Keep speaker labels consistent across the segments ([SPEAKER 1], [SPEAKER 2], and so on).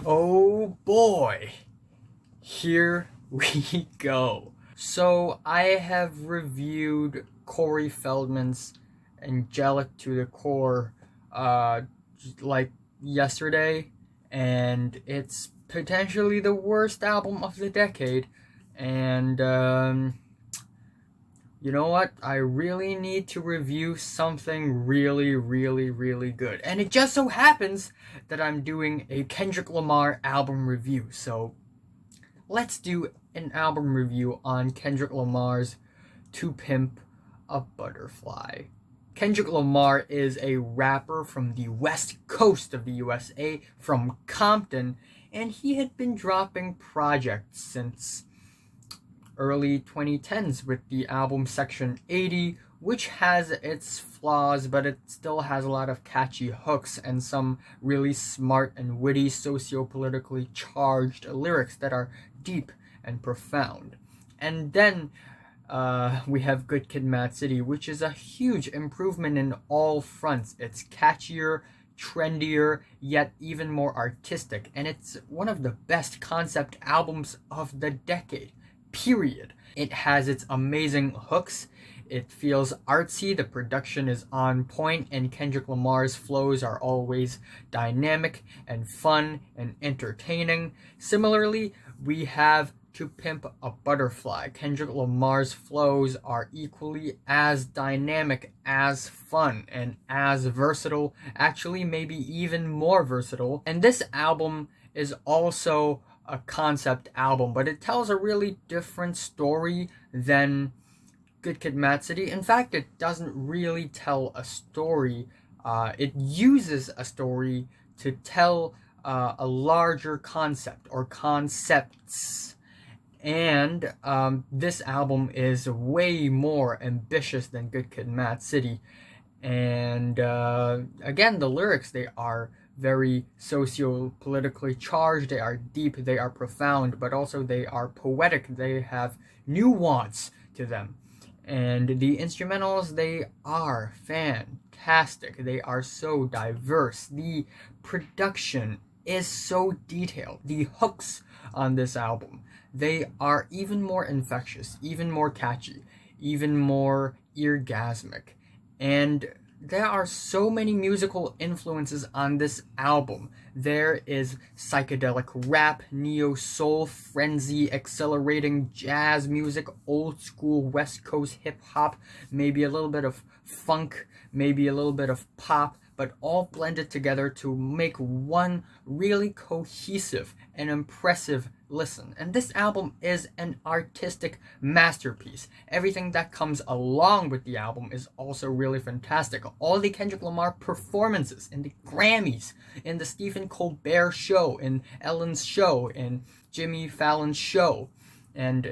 [SPEAKER 1] Oh boy, here we go. So I have reviewed Corey Feldman's Angelic to the Core uh like yesterday, and it's potentially the worst album of the decade. And you know what? I really need to review something really, really, really good. And it just so happens that I'm doing a Kendrick Lamar album review. So let's do an album review on Kendrick Lamar's To Pimp a Butterfly. Kendrick Lamar is a rapper from the west coast of the USA, from Compton, and he had been dropping projects since early 2010s with the album Section 80, which has its flaws, but it still has a lot of catchy hooks and some really smart and witty socio-politically charged lyrics that are deep and profound. And then we have Good Kid, Mad City, which is a huge improvement in all fronts. It's catchier, trendier, yet even more artistic, and it's one of the best concept albums of the decade. Period. It has its amazing hooks. It feels artsy, the production is on point, and Kendrick Lamar's flows are always dynamic and fun and entertaining. Similarly, we have To Pimp a Butterfly. Kendrick Lamar's flows are equally as dynamic, as fun, and as versatile, actually maybe even more versatile. And this album is also a concept album, but it tells a really different story than Good Kid, Mad City. In fact, it doesn't really tell a story. It uses a story to tell a larger concept or concepts. And this album is way more ambitious than Good Kid, Mad City. And again, the lyrics, they are very socio-politically charged, they are deep, they are profound, but also they are poetic, they have nuance to them. And the instrumentals, they are fantastic, they are so diverse, the production is so detailed, the hooks on this album, they are even more infectious, even more catchy, even more eargasmic. And there are so many musical influences on this album. There is psychedelic rap, neo soul, frenzy, accelerating jazz music, old school West Coast hip hop, maybe a little bit of funk, maybe a little bit of pop, but all blended together to make one really cohesive and impressive listen. And this album is an artistic masterpiece. Everything that comes along with the album is also really fantastic. All the Kendrick Lamar performances in the Grammys, in the Stephen Colbert show, in Ellen's show, in Jimmy Fallon's show, and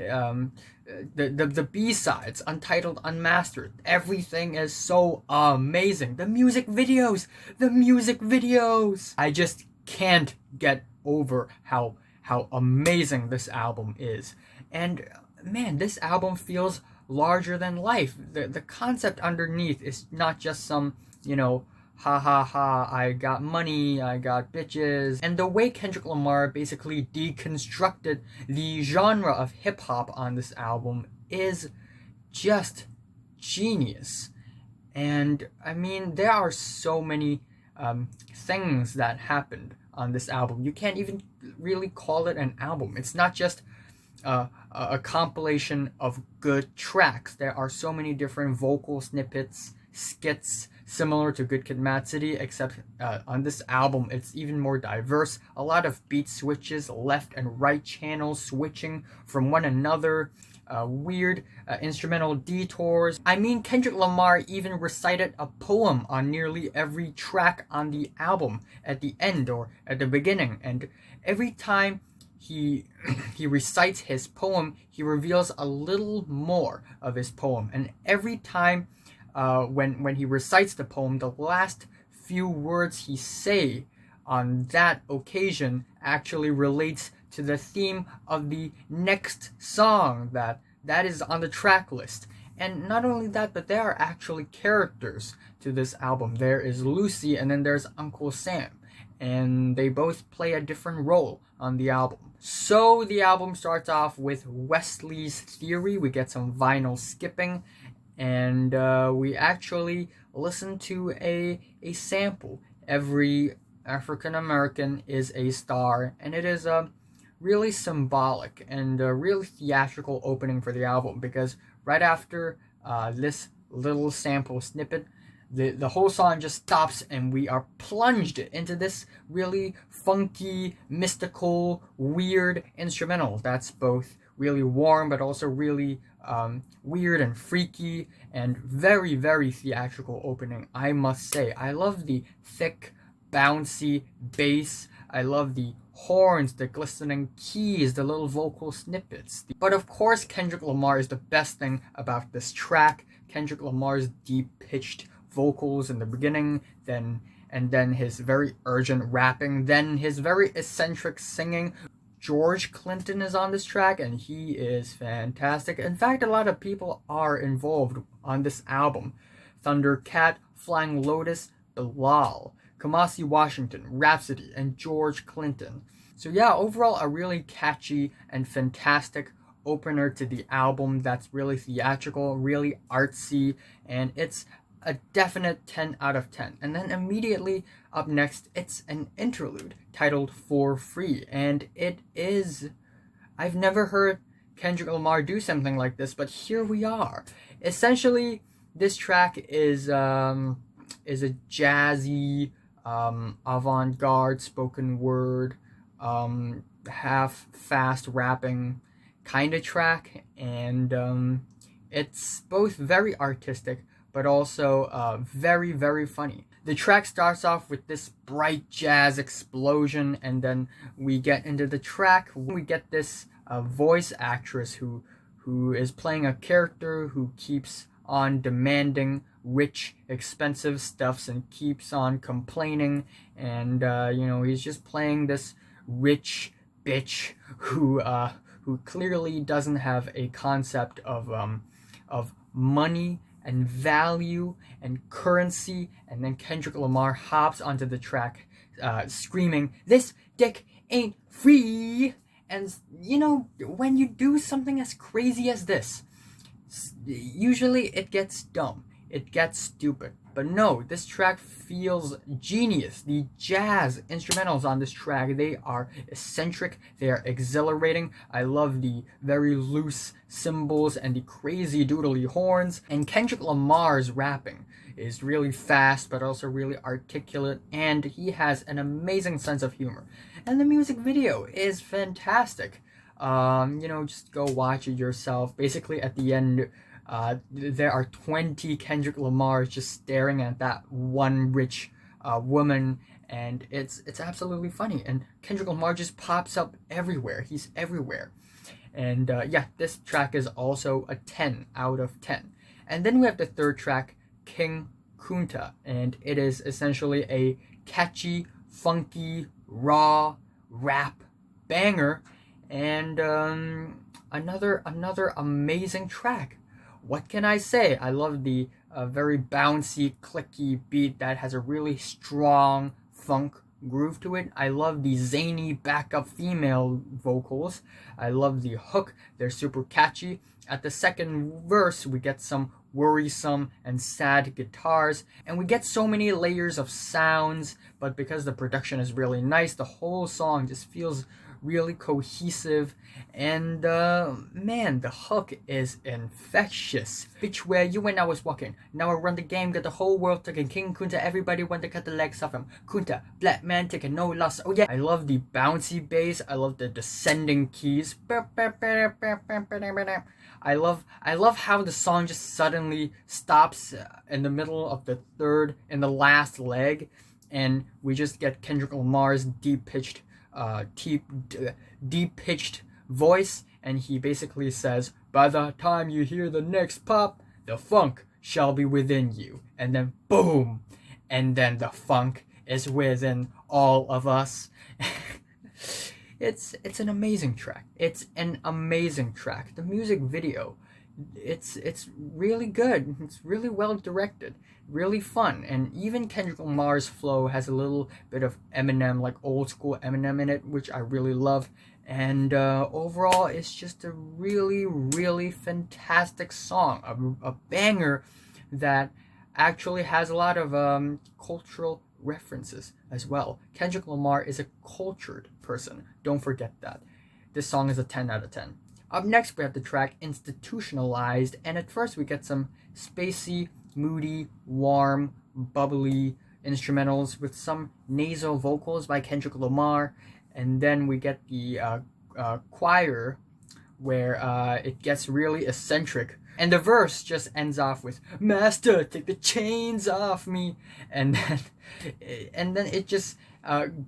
[SPEAKER 1] the B-sides, Untitled, Unmastered, everything is so amazing. The music videos, I just can't get over how amazing this album is. And man, this album feels larger than life. The concept underneath is not just some, ha ha ha, I got money, I got bitches. And the way Kendrick Lamar basically deconstructed the genre of hip hop on this album is just genius. And I mean, there are so many things that happened on this album. You can't even really call it an album. It's not just a compilation of good tracks. There are so many different vocal snippets, skits, similar to Good Kid, Mad City, except on this album it's even more diverse. A lot of beat switches, left and right channels switching from one another, weird instrumental detours. I mean, Kendrick Lamar even recited a poem on nearly every track on the album at the end or at the beginning, and every time he recites his poem, he reveals a little more of his poem. And every time when he recites the poem, the last few words he say on that occasion actually relates to the theme of the next song that is on the track list. And not only that, but there are actually characters to this album. There is Lucy, and then there's Uncle Sam. and they both play a different role on the album. So the album starts off with Wesley's Theory. We get some vinyl skipping, and we actually listen to a sample. Every African American is a star, and it is a really symbolic and a really theatrical opening for the album, because right after this little sample snippet, the whole song just stops and we are plunged into this really funky, mystical, weird instrumental that's both really warm but also really weird and freaky and very, very theatrical opening, I must say. I love the thick, bouncy bass. I love the horns, the glistening keys, the little vocal snippets. But of course, Kendrick Lamar is the best thing about this track. Kendrick Lamar's deep-pitched vocals in the beginning, then his very urgent rapping, then his very eccentric singing. George Clinton is on this track, and he is fantastic. In fact, a lot of people are involved on this album. Thundercat, Flying Lotus, Bilal, Kamasi Washington, Rhapsody, and George Clinton. So yeah, overall a really catchy and fantastic opener to the album that's really theatrical, really artsy, and it's a definite 10 out of 10. And then immediately up next, it's an interlude titled For Free, and it is... I've never heard Kendrick Lamar do something like this, but here we are. Essentially, this track is a jazzy, avant-garde spoken word, half fast rapping kind of track, and it's both very artistic but also very, very funny. The track starts off with this bright jazz explosion, and then we get into the track. We get this voice actress who is playing a character who keeps on demanding rich, expensive stuffs and keeps on complaining, and he's just playing this rich bitch who clearly doesn't have a concept of money and value and currency. And then Kendrick Lamar hops onto the track screaming, "This dick ain't free!" And when you do something as crazy as this, usually it gets dumb, it gets stupid. But no, this track feels genius. The jazz instrumentals on this track, they are eccentric, they are exhilarating. I love the very loose cymbals and the crazy doodly horns. And Kendrick Lamar's rapping is really fast but also really articulate, and he has an amazing sense of humor. And the music video is fantastic. Just go watch it yourself. Basically, at the end, there are 20 Kendrick Lamars just staring at that one rich woman, and it's absolutely funny. And Kendrick Lamar just pops up everywhere. He's everywhere. And this track is also a 10 out of 10. And then we have the third track, King Kunta, and it is essentially a catchy, funky, raw rap banger, and another amazing track. What can I say? I love the very bouncy, clicky beat that has a really strong funk groove to it. I love the zany backup female vocals. I love the hook. They're super catchy. At the second verse, we get some worrisome and sad guitars, and we get so many layers of sounds, but because the production is really nice, the whole song just feels really cohesive, and man, the hook is infectious. Bitch, where you when I was walking, now I run the game, got the whole world taking. King Kunta, everybody want to cut the legs off him. Kunta, black man taking no loss. Oh yeah, I love the bouncy bass, I love the descending keys. I love how the song just suddenly stops in the middle of the third, in the last leg, and we just get Kendrick Lamar's deep-pitched voice, and he basically says, "By the time you hear the next pop, the funk shall be within you." And then boom, and then the funk is within all of us. It's an amazing track. It's an amazing track. The music video it's really good. It's really well directed, really fun, and even Kendrick Lamar's flow has a little bit of Eminem, like old school Eminem in it, which I really love. And overall, it's just a really, really fantastic song, a banger that actually has a lot of cultural references as well. Kendrick Lamar is a cultured person. Don't forget that. This song is a 10 out of 10. Up next, we have the track Institutionalized, and at first we get some spacey, moody, warm, bubbly instrumentals with some nasal vocals by Kendrick Lamar, and then we get the choir where it gets really eccentric. And the verse just ends off with "Master, take the chains off me," and then it just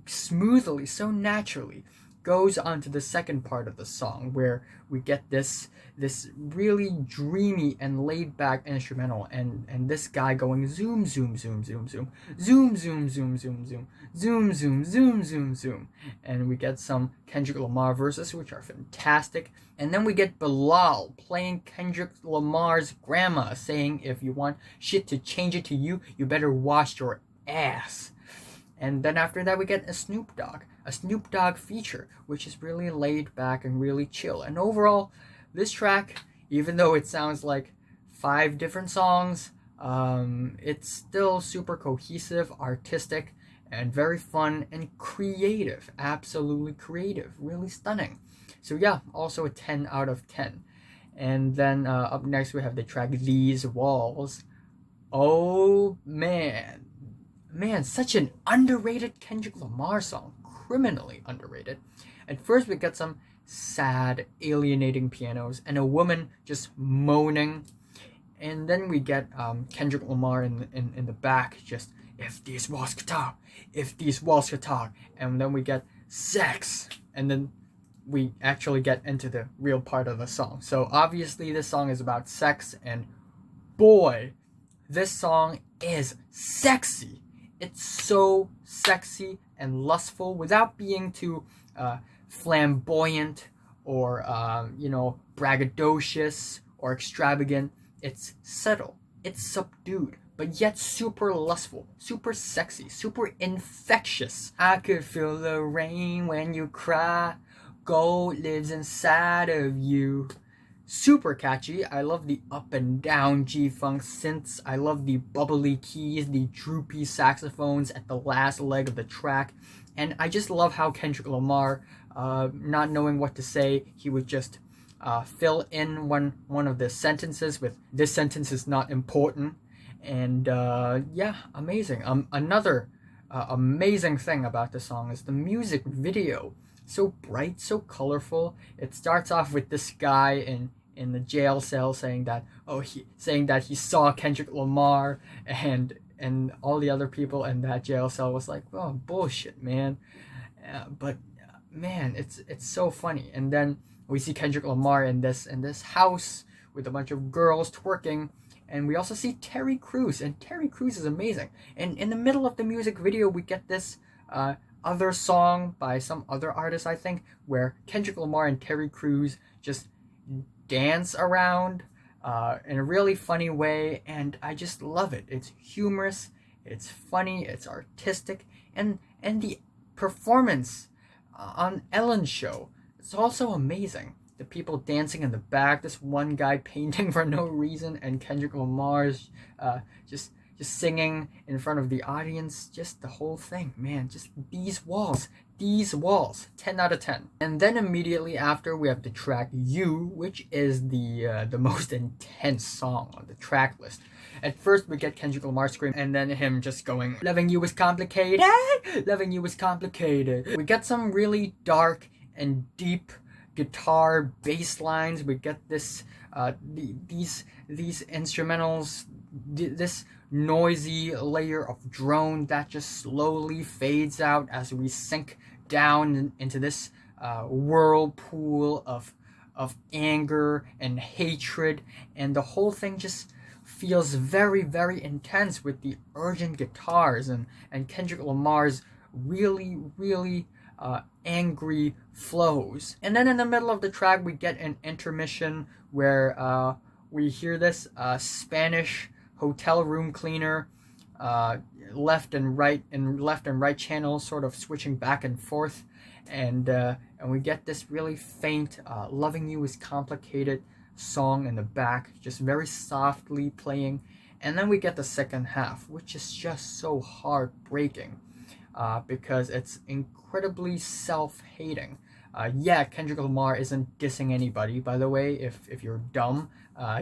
[SPEAKER 1] smoothly, so naturally, goes on to the second part of the song where we get this really dreamy and laid back instrumental, and this guy going zoom zoom zoom zoom zoom zoom zoom zoom zoom zoom zoom zoom zoom zoom zoom, and we get some Kendrick Lamar verses which are fantastic. And then we get Bilal playing Kendrick Lamar's grandma saying, if you want shit to change it to you, you better wash your ass. And then after that, we get a Snoop Dogg feature, which is really laid back and really chill. And overall, this track, even though it sounds like 5 different songs, it's still super cohesive, artistic, and very fun and creative. Absolutely creative, really stunning. So yeah, also a 10 out of 10. And then up next, we have the track These Walls. Oh man, such an underrated Kendrick Lamar song, criminally underrated. At first, we get some sad, alienating pianos and a woman just moaning, and then we get Kendrick Lamar in the back, just if these walls could talk, and then we get sex, and then we actually get into the real part of the song. So obviously, this song is about sex, and boy, this song is sexy. It's so sexy and lustful without being too flamboyant or braggadocious or extravagant. It's subtle, it's subdued, but yet super lustful, super sexy, super infectious. I could feel the rain when you cry. Gold lives inside of you. Super catchy. I love the up and down G-funk synths. I love the bubbly keys, the droopy saxophones at the last leg of the track. And I just love how Kendrick Lamar, not knowing what to say, he would just fill in one of the sentences with, "This sentence is not important." And yeah, amazing. Another amazing thing about the song is the music video. So bright, so colorful. It starts off with this guy in the jail cell saying that he saw Kendrick Lamar, and all the other people in that jail cell was like, "Oh, bullshit, man." But man, it's so funny. And then we see Kendrick Lamar in this house with a bunch of girls twerking, and we also see Terry Crews, and Terry Crews is amazing. And in the middle of the music video, we get this other song by some other artist, I think, where Kendrick Lamar and Terry Crews just dance around in a really funny way, and I just love it. It's humorous, it's funny, it's artistic, and the performance on Ellen's show, it's also amazing. The people dancing in the back, this one guy painting for no reason, and Kendrick Lamar's just singing in front of the audience, just the whole thing, man, just these walls, 10 out of 10. And then immediately after, we have the track You, which is the most intense song on the track list. At first, we get Kendrick Lamar scream, and then him just going, "Loving you is complicated, loving you is complicated." We get some really dark and deep guitar bass lines. We get this these instrumentals, this noisy layer of drone that just slowly fades out as we sink down into this whirlpool of anger and hatred, and the whole thing just feels very, very intense with the urgent guitars and Kendrick Lamar's really, really angry flows. And then in the middle of the track, we get an intermission where we hear this Spanish hotel room cleaner, uh, left and right channels sort of switching back and forth, and we get this really faint "Loving You Is Complicated" song in the back, just very softly playing, and then we get the second half, which is just so heartbreaking, because it's incredibly self-hating. Yeah, Kendrick Lamar isn't dissing anybody, by the way. If you're dumb,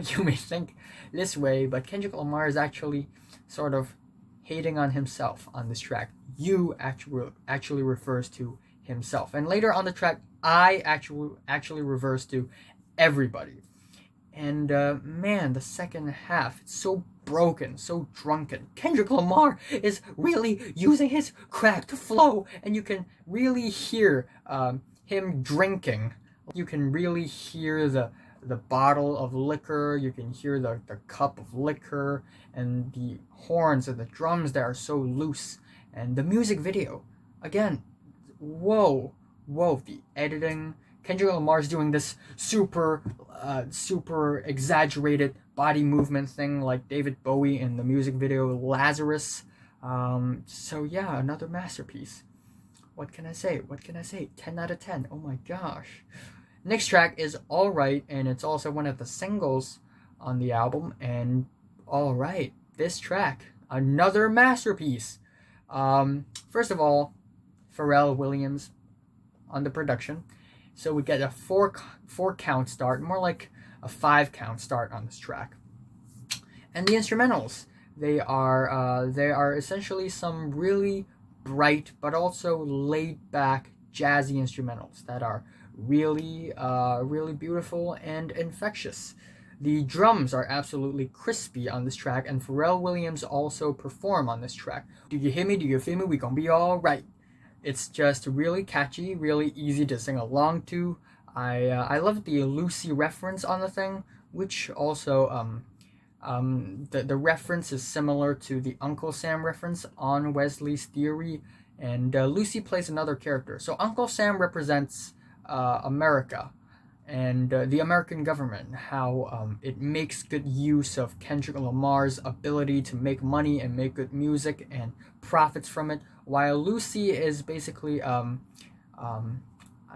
[SPEAKER 1] you may think this way, but Kendrick Lamar is actually sort of hating on himself on this track. You actually refers to himself, and later on the track, I actually refers to everybody. And man, the second half, it's so broken, so drunken. Kendrick Lamar is really using his crack to flow, and you can really hear him drinking. You can really hear the bottle of liquor, you can hear the cup of liquor, and the horns and the drums that are so loose. And the music video, again, whoa, the editing. Kendrick Lamar's doing this super exaggerated body movement thing like David Bowie in the music video Lazarus. So yeah, another masterpiece. What can I say? 10 out of 10. Oh my gosh. Next track is Alright, and it's also one of the singles on the album. And Alright, this track, another masterpiece. First of all, Pharrell Williams on the production. So we get a four count start, more like a 5 count start on this track. And the instrumentals, they are essentially some really bright but also laid back jazzy instrumentals that are really beautiful and infectious. The drums are absolutely crispy on this track, and Pharrell Williams also perform on this track. Do you hear me? Do you feel me? We gonna be alright. It's just really catchy, really easy to sing along to. I love the Lucy reference on the thing, which also the reference is similar to the Uncle Sam reference on Wesley's Theory, and Lucy plays another character. So Uncle Sam represents America and the American government, how it makes good use of Kendrick Lamar's ability to make money and make good music and profits from it, while Lucy is basically I'm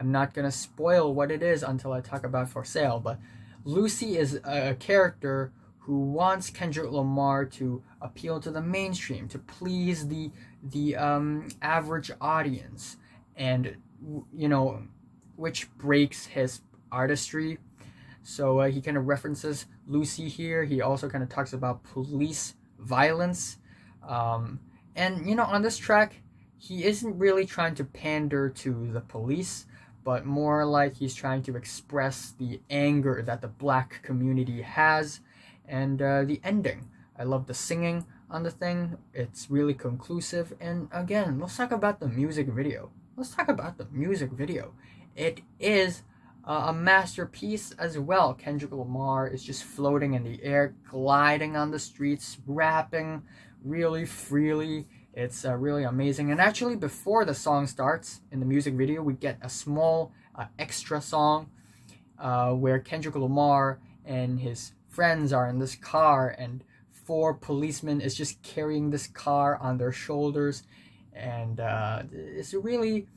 [SPEAKER 1] not gonna spoil what it is until I talk about For Sale, but Lucy is a character who wants Kendrick Lamar to appeal to the mainstream, to please the average audience, and which breaks his artistry. So he kind of references Lucy here. He also kind of talks about police violence. And on this track, he isn't really trying to pander to the police, but more like he's trying to express the anger that the black community has. And the ending, I love the singing on the thing. It's really conclusive. And again, let's talk about the music video. It is a masterpiece as well. Kendrick Lamar is just floating in the air, gliding on the streets, rapping really freely. It's really amazing. And actually, before the song starts in the music video, we get a small extra song where Kendrick Lamar and his friends are in this car, and 4 policemen is just carrying this car on their shoulders. And it's a really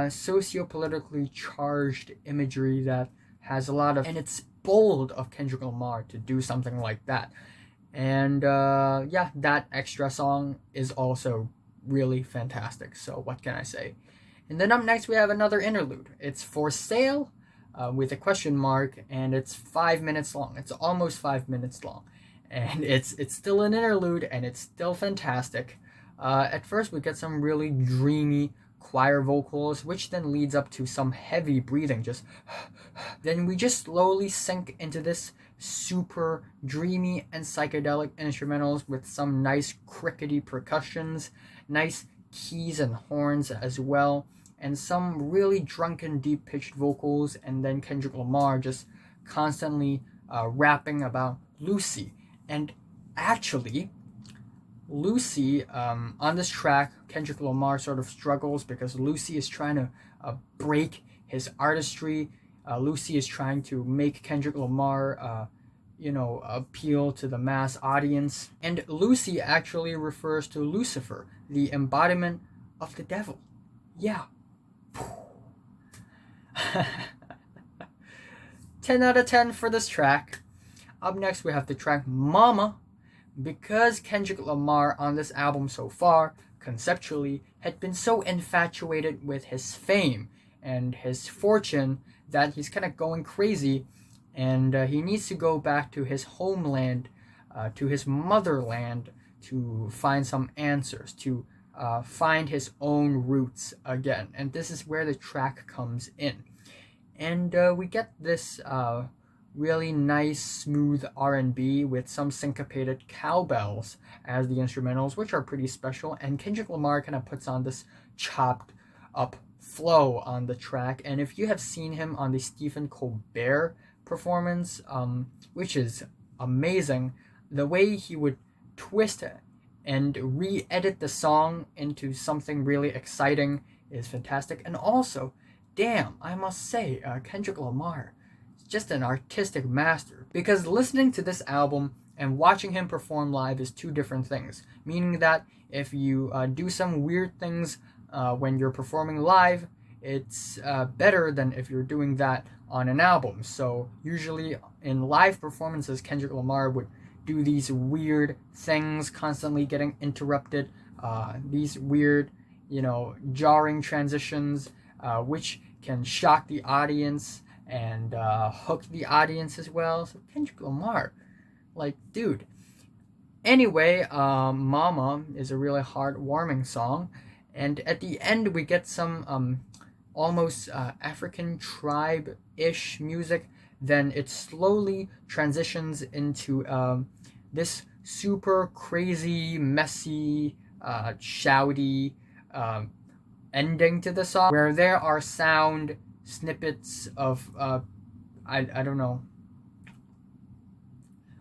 [SPEAKER 1] socio-politically charged imagery that has a lot of, and it's bold of Kendrick Lamar to do something like that. And yeah, that extra song is also really fantastic. So what can I say? And then up next we have another interlude. It's For Sale with a question mark, and it's 5 minutes long. It's almost 5 minutes long, and it's still an interlude, and it's still fantastic. At first we get some really dreamy choir vocals, which then leads up to some heavy breathing, just then we just slowly sink into this super dreamy and psychedelic instrumentals with some nice crickety percussions, nice keys and horns as well, and some really drunken deep-pitched vocals, and then Kendrick Lamar just constantly rapping about Lucy. And actually, Lucy, on this track, Kendrick Lamar sort of struggles because Lucy is trying to break his artistry. Lucy is trying to make Kendrick Lamar appeal to the mass audience. And Lucy actually refers to Lucifer, the embodiment of the devil. Yeah. 10 out of 10 for this track. Up next, we have the track Momma. Because Kendrick Lamar on this album so far, conceptually, had been so infatuated with his fame and his fortune that he's kind of going crazy, and he needs to go back to his homeland, to his motherland, to find some answers, to find his own roots again. And this is where the track comes in. And we get this really nice, smooth R&B with some syncopated cowbells as the instrumentals, which are pretty special. And Kendrick Lamar kind of puts on this chopped up flow on the track. And if you have seen him on the Stephen Colbert performance, which is amazing, the way he would twist it and re-edit the song into something really exciting is fantastic. And also, damn, I must say, Kendrick Lamar is just an artistic master. Because listening to this album and watching him perform live is two different things. Meaning that if you do some weird things when you're performing live, it's better than if you're doing that on an album. So usually in live performances, Kendrick Lamar would do these weird things, constantly getting interrupted, these weird, jarring transitions, which can shock the audience and hook the audience as well. So Kendrick Lamar, dude. Anyway, Momma is a really heartwarming song, and at the end we get some almost African tribe-ish music. Then it slowly transitions into this super crazy, messy, shouty ending to the song, where there are sound snippets of I don't know,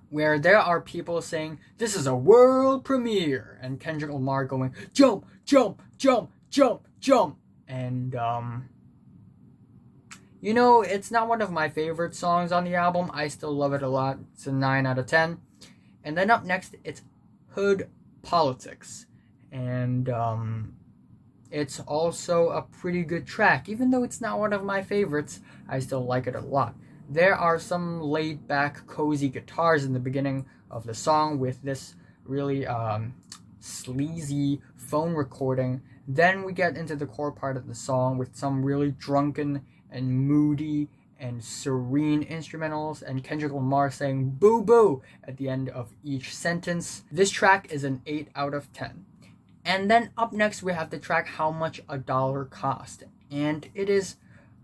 [SPEAKER 1] where there are people saying this is a world premiere, and Kendrick Lamar going jump, jump, jump, jump, jump, and it's not one of my favorite songs on the album. I still love it a lot. It's a 9 out of 10. And then up next, it's Hood Politics. And it's also a pretty good track. Even though it's not one of my favorites, I still like it a lot. There are some laid-back, cozy guitars in the beginning of the song with this really sleazy phone recording. Then we get into the core part of the song with some really drunken and moody and serene instrumentals, and Kendrick Lamar saying boo boo at the end of each sentence. This track is an 8 out of 10. And then up next we have the track How Much a Dollar Cost, and it is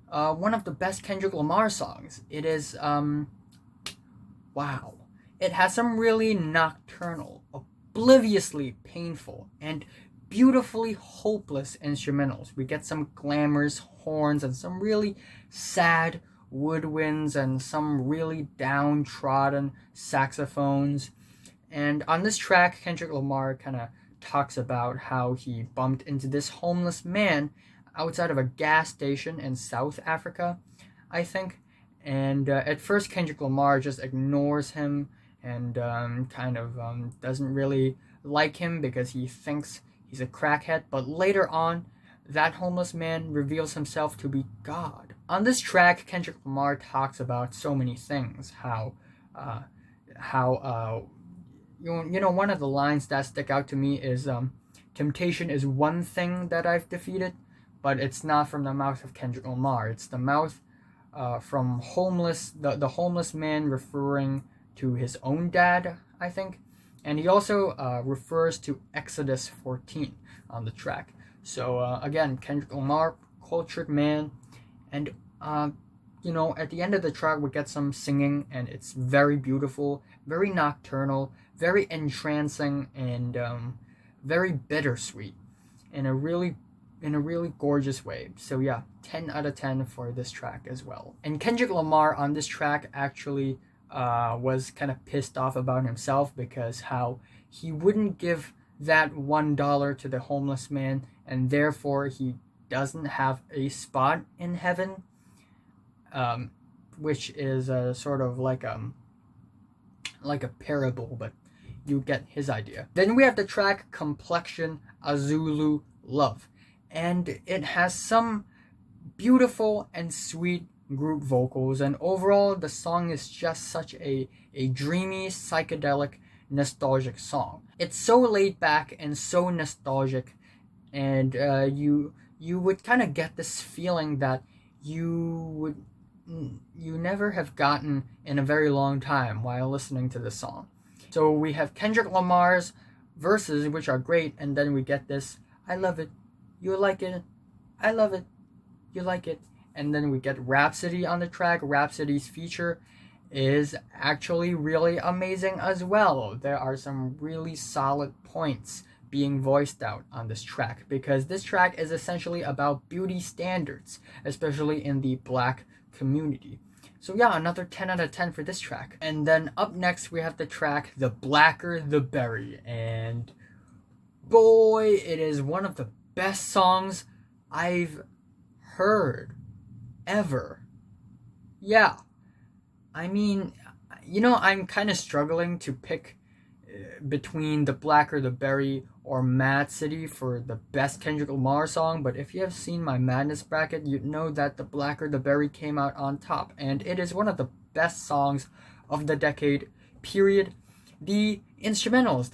[SPEAKER 1] one of the best Kendrick Lamar songs. It is wow. It has some really nocturnal, obliviously painful, and beautifully hopeless instrumentals. We get some glamorous horns and some really sad woodwinds and some really downtrodden saxophones. And on this track, Kendrick Lamar kind of talks about how he bumped into this homeless man outside of a gas station in South Africa, I think. And at first, Kendrick Lamar just ignores him and doesn't really like him because he thinks he's a crackhead. But later on, that homeless man reveals himself to be God. On this track, Kendrick Lamar talks about so many things. How one of the lines that stick out to me is temptation is one thing that I've defeated, but it's not from the mouth of Kendrick Lamar. It's the mouth from the homeless man referring to his own dad, I think. And he also refers to Exodus 14 on the track. So again, Kendrick Lamar, cultured man. And at the end of the track we get some singing, and it's very beautiful, very nocturnal, very entrancing, and very bittersweet in a really gorgeous way. So yeah, 10 out of 10 for this track as well. And Kendrick Lamar on this track actually was kind of pissed off about himself because how he wouldn't give that $1 to the homeless man, and therefore he doesn't have a spot in heaven, which is sort of like like a parable, but you get his idea. Then we have the track Complexion, A Zulu Love, and it has some beautiful and sweet group vocals, and overall the song is just such a dreamy, psychedelic, nostalgic song. It's so laid back and so nostalgic, and you would kind of get this feeling that you would you never have gotten in a very long time while listening to the song. So we have Kendrick Lamar's verses, which are great, and then we get this I love it, you like it, I love it, you like it. And then we get Rhapsody on the track. Rhapsody's feature is actually really amazing as well. There are some really solid points being voiced out on this track, because this track is essentially about beauty standards, especially in the Black community. So yeah, another 10 out of 10 for this track. And then up next we have the track The Blacker the Berry, and boy, it is one of the best songs I've heard ever. Yeah, I mean, I'm kind of struggling to pick between The Blacker the Berry or Mad City for the best Kendrick Lamar song, but if you have seen my Madness bracket, you'd know that The Blacker the Berry came out on top, and it is one of the best songs of the decade, period. The instrumentals,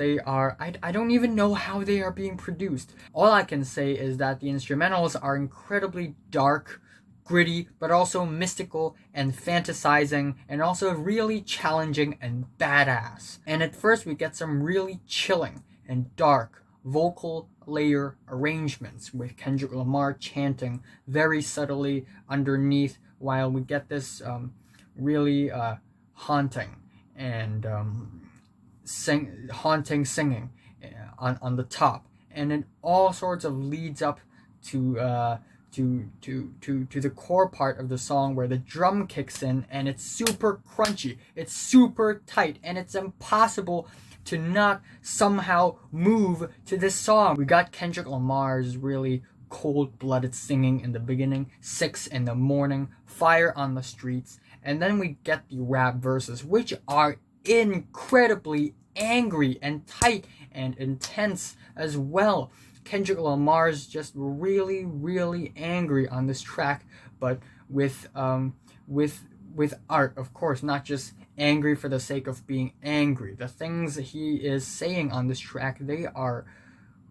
[SPEAKER 1] I don't even know how they are being produced. All I can say is that the instrumentals are incredibly dark, gritty, but also mystical and fantasizing, and also really challenging and badass. And at first we get some really chilling and dark vocal layer arrangements with Kendrick Lamar chanting very subtly underneath, while we get this really haunting and haunting singing on the top, and it all sorts of leads up to the core part of the song where the drum kicks in, and it's super crunchy, it's super tight, and it's impossible to not somehow move to this song. We got Kendrick Lamar's really cold-blooded singing in the beginning, 6 in the morning, fire on the streets, and then we get the rap verses, which are incredibly angry and tight and intense as well. Kendrick Lamar's just really, really angry on this track, but with art, of course, not just angry for the sake of being angry. The things he is saying on this track, they are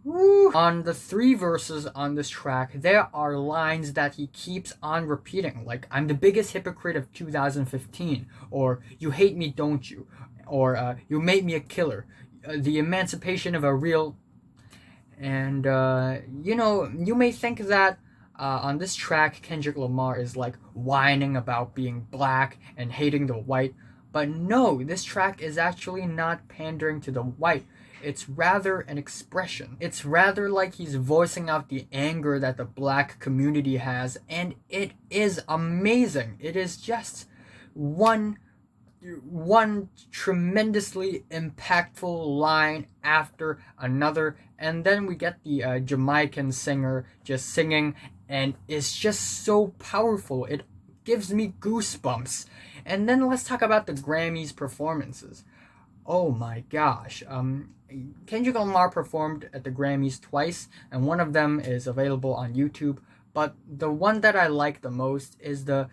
[SPEAKER 1] woo. On the 3 verses on this track, there are lines that he keeps on repeating, like "I'm the biggest hypocrite of 2015," or "You hate me, don't you?" or "You made me a killer," the emancipation of a real. And you may think that on this track Kendrick Lamar is like whining about being black and hating the white, but no, this track is actually not pandering to the white. It's rather an expression. It's rather like he's voicing out the anger that the Black community has, and it is amazing. It is just one tremendously impactful line after another, and then we get the Jamaican singer just singing, and it's just so powerful. It gives me goosebumps. And then let's talk about the Grammys performances. Oh my gosh. Kendrick Lamar performed at the Grammys twice, and one of them is available on YouTube. But the one that I like the most is the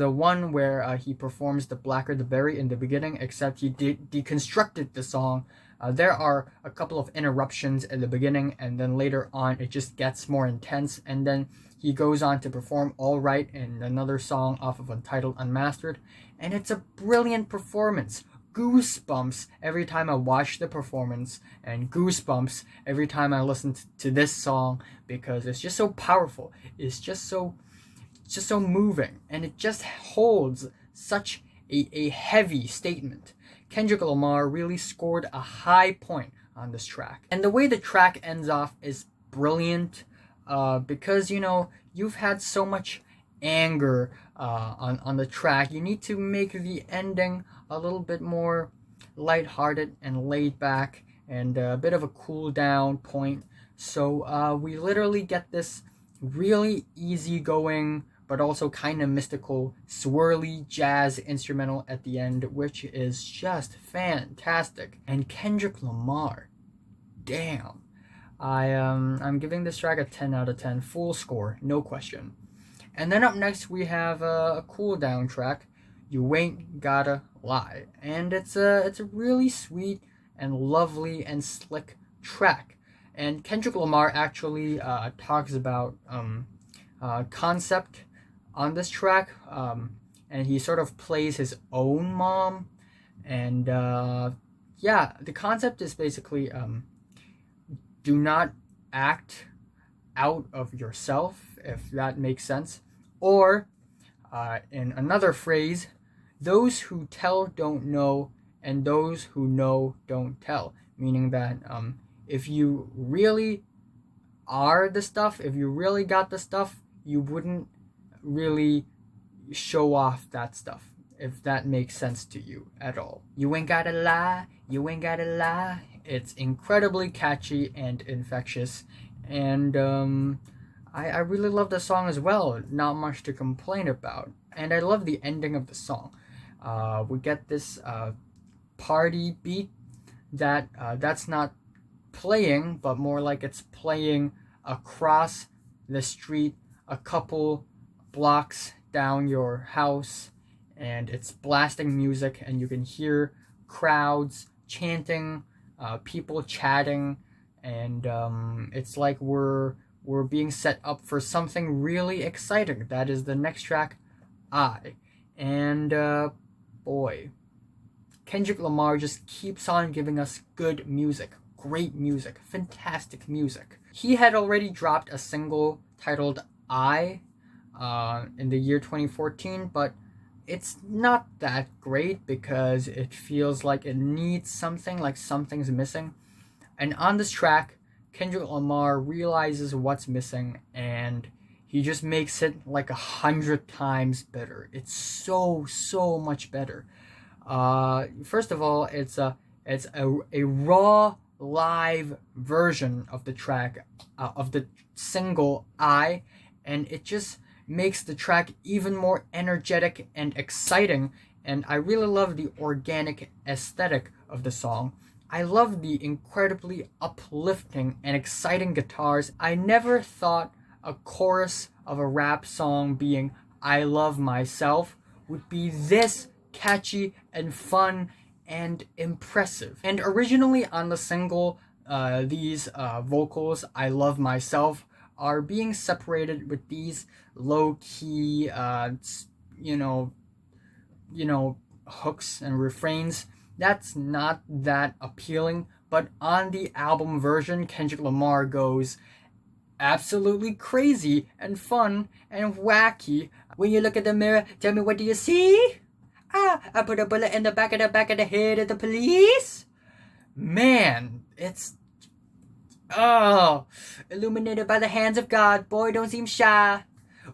[SPEAKER 1] one where he performs The Blacker the Berry in the beginning, except he deconstructed the song. There are a couple of interruptions at the beginning, and then later on it just gets more intense, and then he goes on to perform All Right in another song off of Untitled Unmastered, and it's a brilliant performance. Goosebumps every time I watch the performance, and goosebumps every time I listen to this song, because it's just so powerful. It's just so moving, and it just holds such a heavy statement. Kendrick Lamar really scored a high point on this track, and the way the track ends off is brilliant, because you've had so much anger on the track. You need to make the ending a little bit more lighthearted and laid back, and a bit of a cool down point. So we literally get this really easygoing but also kind of mystical, swirly jazz instrumental at the end, which is just fantastic. And Kendrick Lamar, damn. I'm giving this track a 10 out of 10, full score, no question. And then up next we have a cool down track, You Ain't Gotta Lie. And it's a really sweet and lovely and slick track. And Kendrick Lamar actually talks about concept on this track, and he sort of plays his own mom. And yeah, the concept is basically do not act out of yourself, if that makes sense. Or, in another phrase, those who tell don't know, and those who know don't tell. Meaning that if you really are the stuff, if you really got the stuff, you wouldn't really show off that stuff, if that makes sense to you at all. You ain't gotta lie, you ain't gotta lie. It's incredibly catchy and infectious, and I really love the song as well. Not much to complain about, and I love the ending of the song. We get this party beat that's not playing, but more like it's playing across the street, a couple blocks down your house, and it's blasting music, and you can hear crowds chanting, people chatting, and it's like we're being set up for something really exciting. That is the next track, I. And boy, Kendrick Lamar just keeps on giving us good music, great music, fantastic music. He had already dropped a single titled I in the year 2014, but it's not that great because it feels like it needs something, like something's missing. And on this track, Kendrick Lamar realizes what's missing, and he just makes it like 100 times better. It's so much better. First of all, it's a raw live version of the track, of the single I, and it just makes the track even more energetic and exciting. And I really love the organic aesthetic of the song. I love the incredibly uplifting and exciting guitars. I never thought a chorus of a rap song being I love myself would be this catchy and fun and impressive. And originally on the single, these vocals, I love myself, are being separated with these low-key, hooks and refrains. That's not that appealing, but on the album version, Kendrick Lamar goes absolutely crazy and fun and wacky. When you look at the mirror, tell me, what do you see? I put a bullet in the back of the head of the police. Man, it's illuminated by the hands of God. Boy, don't seem shy.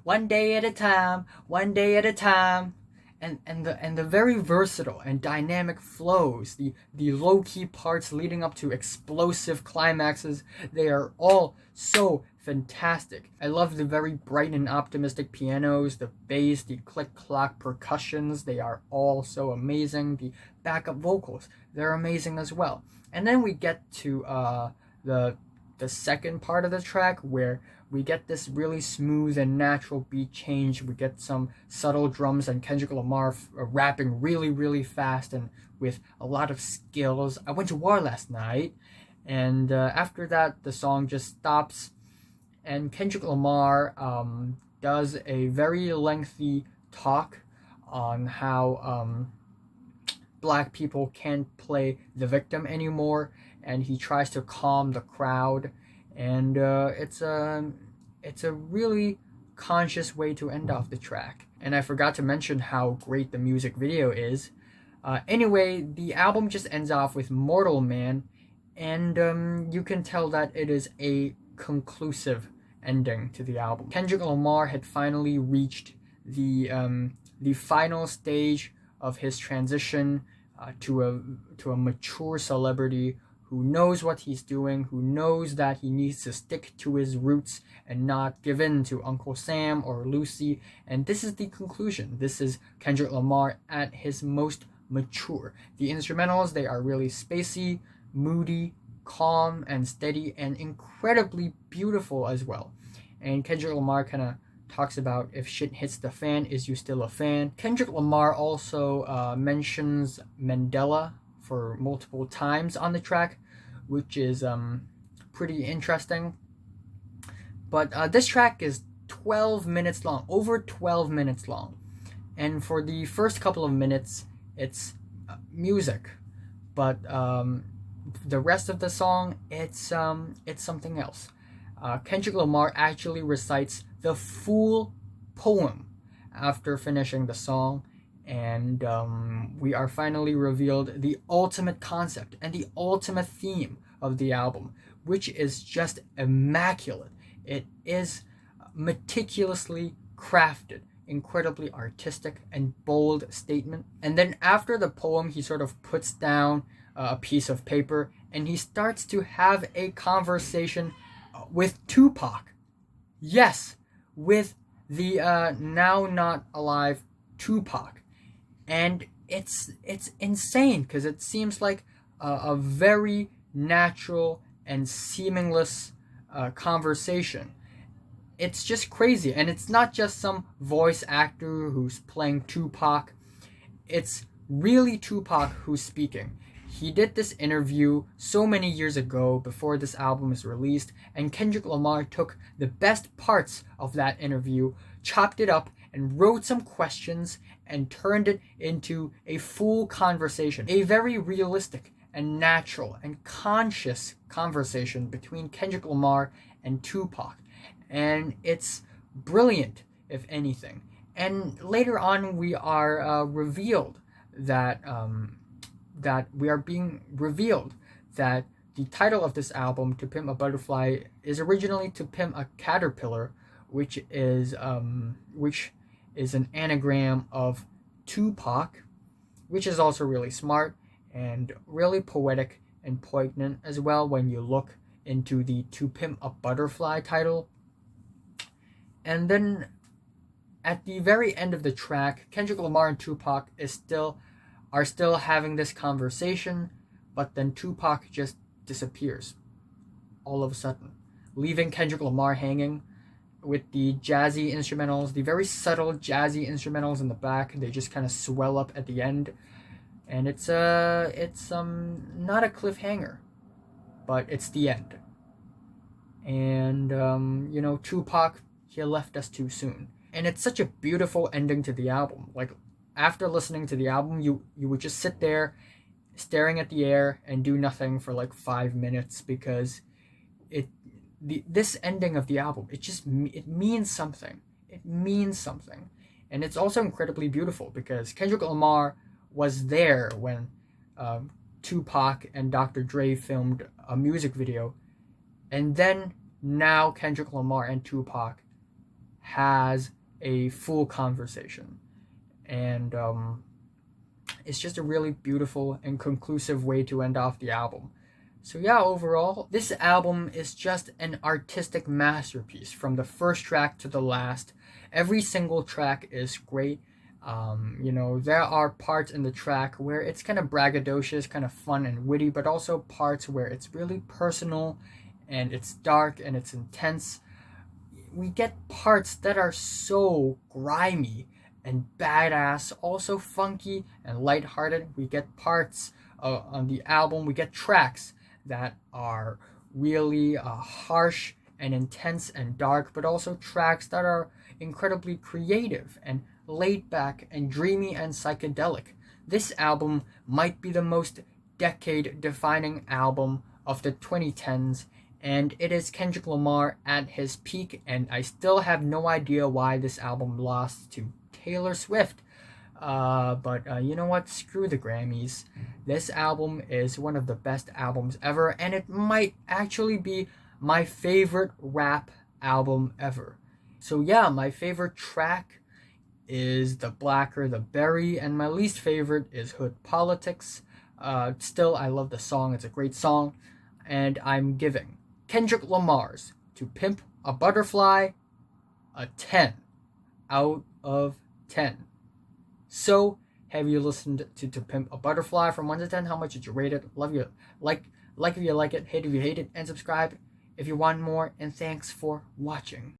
[SPEAKER 1] One day at a time, one day at a time. And the very versatile and dynamic flows, the low-key parts leading up to explosive climaxes, they are all so fantastic. I love the very bright and optimistic pianos, the bass, the click-clock percussions, they are all so amazing. The backup vocals, they're amazing as well. And then we get to the second part of the track, where we get this really smooth and natural beat change. We get some subtle drums and Kendrick Lamar rapping really fast and with a lot of skills. I went to war last night, and after that the song just stops, and Kendrick Lamar does a very lengthy talk on how black people can't play the victim anymore, and he tries to calm the crowd. And it's a really conscious way to end off the track. And I forgot to mention how great the music video is. Anyway, the album just ends off with Mortal Man, and you can tell that it is a conclusive ending to the album. Kendrick Lamar had finally reached the final stage of his transition to a mature celebrity who knows what he's doing, who knows that he needs to stick to his roots and not give in to Uncle Sam or Lucy. And this is the conclusion. This is Kendrick Lamar at his most mature. The instrumentals, they are really spacey, moody, calm, and steady, and incredibly beautiful as well. And Kendrick Lamar kind of talks about if shit hits the fan, is you still a fan? Kendrick Lamar also mentions Mandela for multiple times on the track, which is pretty interesting. But this track is 12 minutes long, over 12 minutes long. And for the first couple of minutes, it's music. But the rest of the song, it's something else. Kendrick Lamar actually recites the full poem after finishing the song, and we are finally revealed the ultimate concept and the ultimate theme of the album, which is just immaculate. It is meticulously crafted, incredibly artistic and bold statement. And then after the poem, he sort of puts down a piece of paper and he starts to have a conversation with Tupac. Yes, with the now not alive Tupac. And it's insane because it seems like a very natural and seamless conversation. It's just crazy, and it's not just some voice actor who's playing Tupac. It's really Tupac who's speaking. He did this interview so many years ago before this album is released, and Kendrick Lamar took the best parts of that interview, chopped it up, and wrote some questions and turned it into a full conversation. A very realistic and natural and conscious conversation between Kendrick Lamar and Tupac. And it's brilliant, if anything. And later on, we are revealed that we are being revealed that the title of this album, To Pimp A Butterfly, is originally To Pimp a Caterpillar, which is an anagram of Tupac, which is also really smart and really poetic and poignant as well when you look into the To Pimp a Butterfly title. And then at the very end of the track, Kendrick Lamar and Tupac are still having this conversation, but then Tupac just disappears all of a sudden, leaving Kendrick Lamar hanging with the jazzy instrumentals, the very subtle jazzy instrumentals in the back. They just kind of swell up at the end, and it's not a cliffhanger, but it's the end. And Tupac, he left us too soon. And it's such a beautiful ending to the album. Like, after listening to the album, you would just sit there staring at the air and do nothing for like 5 minutes, because this ending of the album, it means something. It means something. And it's also incredibly beautiful because Kendrick Lamar was there when Tupac and Dr. Dre filmed a music video, and then now Kendrick Lamar and Tupac has a full conversation. And it's just a really beautiful and conclusive way to end off the album. So yeah, overall, this album is just an artistic masterpiece from the first track to the last. Every single track is great. There are parts in the track where it's kind of braggadocious, kind of fun and witty, but also parts where it's really personal and it's dark and it's intense. We get parts that are so grimy and badass, also funky and lighthearted. We get parts on the album, we get tracks that are really harsh and intense and dark, but also tracks that are incredibly creative and laid back and dreamy and psychedelic. This album might be the most decade-defining album of the 2010s, and it is Kendrick Lamar at his peak, and I still have no idea why this album lost to Taylor Swift. But you know what? Screw the Grammys. This album is one of the best albums ever, and it might actually be my favorite rap album ever. So yeah, my favorite track is The Blacker the Berry, and my least favorite is Hood Politics. Still, I love the song. It's a great song. And I'm giving Kendrick Lamar's To Pimp a Butterfly a 10 out of 10. So, have you listened to Pimp a Butterfly from 1 to 10? How much did you rate it? Love you. Like if you like it, hate if you hate it, and subscribe if you want more. And thanks for watching.